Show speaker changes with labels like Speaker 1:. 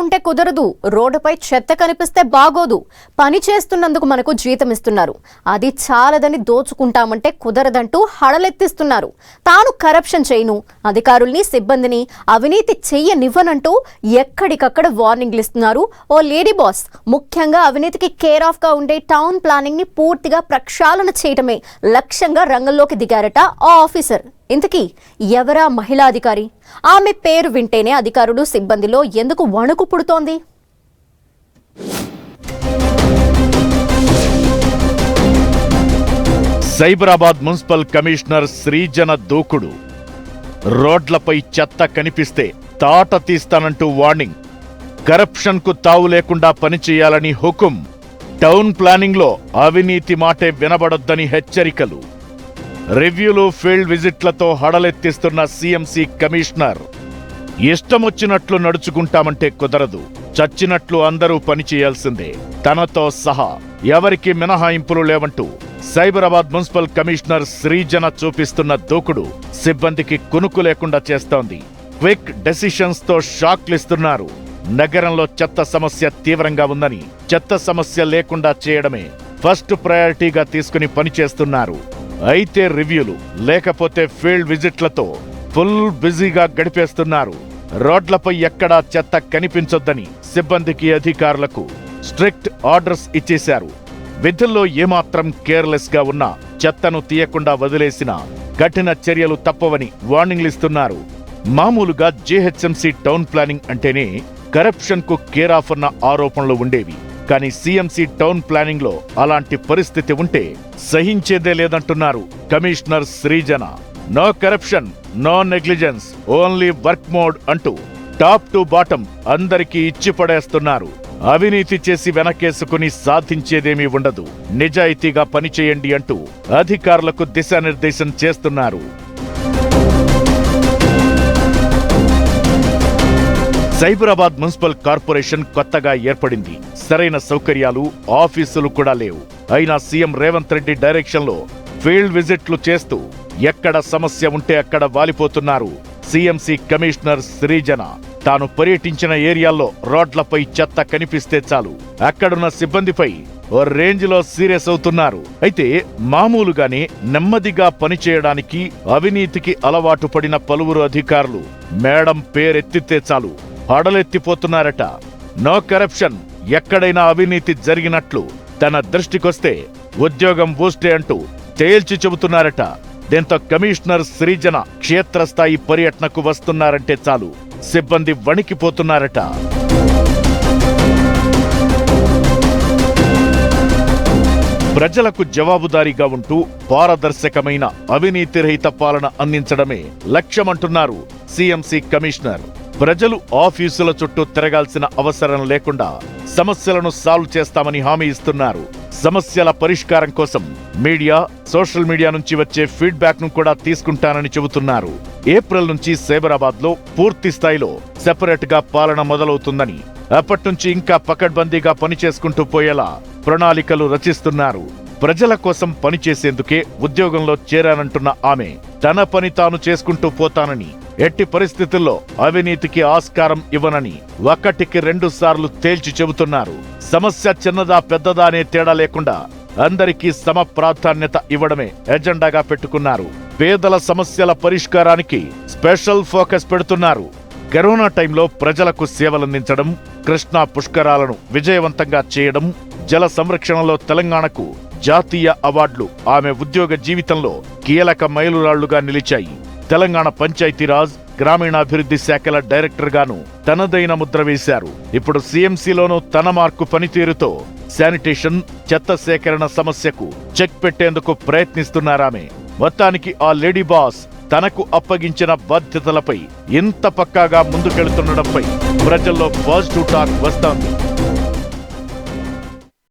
Speaker 1: ఉంటే కుదరదు, రోడ్డుపై చెత్త కనిపిస్తే బాగోదు, పని చేస్తున్నందుకు మనకు జీతం ఇస్తున్నారు, అది చాలదని దోచుకుంటామంటే కుదరదంటూ హడలెత్తిస్తున్నారు. తాను కరప్షన్ చేయను, అధికారుల్ని సిబ్బందిని అవినీతి చెయ్యనివ్వనంటూ ఎక్కడికక్కడ వార్నింగ్లు ఇస్తున్నారు ఓ లేడీ బాస్. ముఖ్యంగా అవినీతికి కేర్ ఆఫ్ గా ఉండే టౌన్ ప్లానింగ్ ని పూర్తిగా ప్రక్షాళన చేయటమే లక్ష్యంగా రంగంలోకి దిగారట ఆ ఆఫీసర్. ఇంతకీ ఎవరా మహిళా అధికారి? ఆమె పేరు వింటేనే అధికారులు సిబ్బందిలో ఎందుకు వణుకు పుడుతోంది?
Speaker 2: సైబరాబాద్ మున్సిపల్ కమిషనర్ శ్రీజన దూకుడు. రోడ్లపై చెత్త కనిపిస్తే తాట తీస్తానంటూ వార్నింగ్. కరప్షన్ కు తావు లేకుండా పనిచేయాలని హుకుం. టౌన్ ప్లానింగ్ లో అవినీతి మాటే వినబడొద్దని హెచ్చరికలు. రివ్యూలు, ఫీల్డ్ విజిట్లతో హడలెత్తిస్తున్న సీఎంసీ కమిషనర్. ఇష్టమొచ్చినట్లు నడుచుకుంటామంటే కుదరదు, చచ్చినట్లు అందరూ పనిచేయాల్సిందే, తనతో సహా ఎవరికి మినహాయింపులు లేవంటూ సైబరాబాద్ మున్సిపల్ కమిషనర్ శ్రీజన చూపిస్తున్న దూకుడు సిబ్బందికి కునుకు లేకుండా చేస్తోంది. క్విక్ డెసిషన్స్ తో షాక్లిస్తున్నారు. నగరంలో చెత్త సమస్య తీవ్రంగా ఉందని చెత్త సమస్య లేకుండా చేయడమే ఫస్ట్ ప్రయారిటీగా తీసుకుని పనిచేస్తున్నారు. అయితే రివ్యూలు లేకపోతే ఫీల్డ్ విజిట్లతో ఫుల్ బిజీగా గడిపేస్తున్నారు. రోడ్లపై ఎక్కడా చెత్త కనిపించొద్దని సిబ్బందికి, అధికారులకు స్ట్రిక్ట్ ఆర్డర్స్ ఇచ్చేశారు. విధుల్లో ఏమాత్రం కేర్లెస్ గా ఉన్నా చెత్తను తీయకుండా వదిలేసిన కఠిన చర్యలు తప్పవని వార్నింగ్లిస్తున్నారు. మామూలుగా జీహెచ్ఎంసీ టౌన్ ప్లానింగ్ అంటేనే కరప్షన్ కు కేర్ ఆఫ్ అన్న ఆరోపణలు ఉండేవి. కానీ సీఎంసీ టౌన్ ప్లానింగ్ లో అలాంటి పరిస్థితి ఉంటే సహించేదే లేదంటున్నారు commissioner Srijana. No corruption, no negligence, only work mode అంటూ టాప్ టు బాటం అందరికీ ఇచ్చి పడేస్తున్నారు. అవినీతి చేసి వెనకేసుకుని సాధించేదేమీ ఉండదు, నిజాయితీగా పనిచేయండి అంటూ అధికారులకు దిశానిర్దేశం చేస్తున్నారు. సైబరాబాద్ మున్సిపల్ కార్పొరేషన్ కొత్తగా ఏర్పడింది. సరైన సౌకర్యాలు, ఆఫీసులు కూడా లేవు. అయినా సీఎం రేవంత్ రెడ్డి డైరెక్షన్లో ఫీల్డ్ విజిట్లు చేస్తూ ఎక్కడ సమస్య ఉంటే అక్కడ వాలిపోతున్నారు సీఎంసీ కమిషనర్ శ్రీజన. తాను పర్యటించిన ఏరియాల్లో రోడ్లపై చెత్త కనిపిస్తే చాలు అక్కడున్న సిబ్బందిపై ఓ రేంజ్లో సీరియస్ అవుతున్నారు. అయితే మామూలుగానే నెమ్మదిగా పనిచేయడానికి అవినీతికి అలవాటు పడిన పలువురు అధికారులు మేడం పేరెత్తితే చాలు హడలెత్తిపోతున్నారట. నో కరప్షన్, ఎక్కడైనా అవినీతి జరిగినట్లు తన దృష్టికొస్తే ఉద్యోగం బూస్టే అంటూ తేల్చి చెబుతున్నారట. దీంతో కమిషనర్ శ్రీజన క్షేత్రస్థాయి పర్యటనకు వస్తున్నారంటే చాలు సిబ్బంది వణికిపోతున్నారట. ప్రజలకు జవాబుదారీగా ఉంటూ పారదర్శకమైన అవినీతి రహిత పాలన అందించడమే లక్ష్యమంటున్నారు సీఎంసీ కమిషనర్. ప్రజలు ఆఫీసుల చుట్టూ తిరగాల్సిన అవసరం లేకుండా సమస్యలను సాల్వ్ చేస్తామని హామీ ఇస్తున్నారు. సమస్యల పరిష్కారం కోసం మీడియా, సోషల్ మీడియా నుంచి వచ్చే ఫీడ్బ్యాక్ ను కూడా తీసుకుంటానని చెబుతున్నారు. ఏప్రిల్ నుంచి సైబరాబాద్ లో పూర్తి స్థాయిలో సెపరేట్ గా పాలన మొదలవుతుందని, అప్పట్నుంచి ఇంకా పకడ్బందీగా పనిచేసుకుంటూ పోయేలా ప్రణాళికలు రచిస్తున్నారు. ప్రజల కోసం పనిచేసేందుకే ఉద్యోగంలో చేరానంటున్న ఆమె తన పని తాను చేసుకుంటూ పోతానని, ఎట్టి పరిస్థితుల్లో అవినీతికి ఆస్కారం ఇవ్వనని 1కి 2 సార్లు తేల్చి చెబుతున్నారు. సమస్య చిన్నదా పెద్దదా అనే తేడా లేకుండా అందరికీ సమ ప్రాధాన్యత ఇవ్వడమే ఎజెండాగా పెట్టుకున్నారు. పేదల సమస్యల పరిష్కారానికి స్పెషల్ ఫోకస్ పెడుతున్నారు. కరోనా టైంలో ప్రజలకు సేవలందించడం, కృష్ణా పుష్కరాలను విజయవంతంగా చేయడం, జల సంరక్షణలో తెలంగాణకు జాతీయ అవార్డులు ఆమె ఉద్యోగ జీవితంలో కీలక మైలురాళ్లుగా నిలిచాయి. తెలంగాణ పంచాయతీరాజ్, గ్రామీణాభివృద్ధి శాఖల డైరెక్టర్ గాను తనదైన ముద్ర వేశారు. ఇప్పుడు సీఎంసీలోనూ తన మార్కు పనితీరుతో శానిటేషన్, చెత్త సేకరణ సమస్యకు చెక్ పెట్టేందుకు ప్రయత్నిస్తున్నారామె. మొత్తానికి ఆ లేడీ బాస్ తనకు అప్పగించిన బాధ్యతలపై ఇంత పక్కాగా ముందుకెళ్తుండడంపై ప్రజల్లో పాజిటివ్ టాక్ వస్తోంది.